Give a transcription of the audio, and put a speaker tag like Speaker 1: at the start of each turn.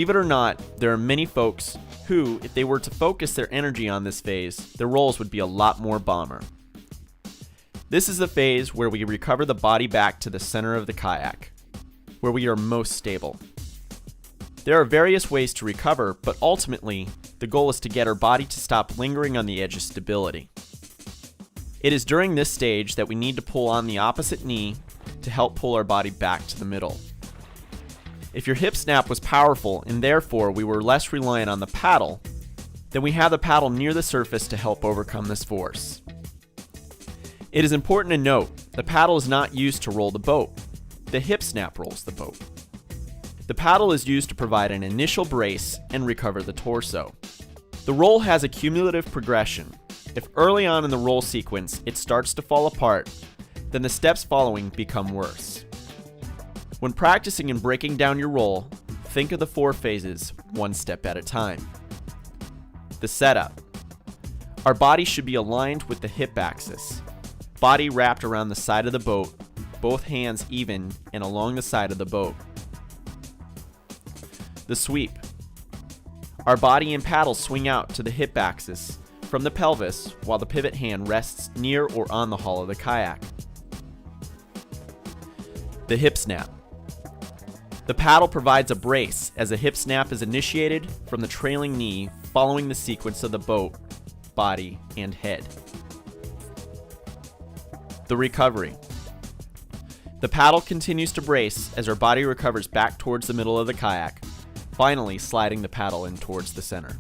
Speaker 1: Believe it or not, there are many folks who, if they were to focus their energy on this phase, their rolls would be a lot more bomber. This is the phase where we recover the body back to the center of the kayak, where we are most stable. There are various ways to recover, but ultimately, the goal is to get our body to stop lingering on the edge of stability. It is during this stage that we need to pull on the opposite knee to help pull our body back to the middle. If your hip snap was powerful and therefore we were less reliant on the paddle, then we have the paddle near the surface to help overcome this force. It is important to note, the paddle is not used to roll the boat. The hip snap rolls the boat. The paddle is used to provide an initial brace and recover the torso. The roll has a cumulative progression. If early on in the roll sequence it starts to fall apart, then the steps following become worse. When practicing and breaking down your roll, think of the 4 phases, one step at a time. The setup. Our body should be aligned with the hip axis. Body wrapped around the side of the boat, both hands even and along the side of the boat. The sweep. Our body and paddle swing out to the hip axis from the pelvis while the pivot hand rests near or on the hull of the kayak. The hip snap. The paddle provides a brace as a hip snap is initiated from the trailing knee following the sequence of the boat, body, and head. The recovery. The paddle continues to brace as our body recovers back towards the middle of the kayak, finally sliding the paddle in towards the center.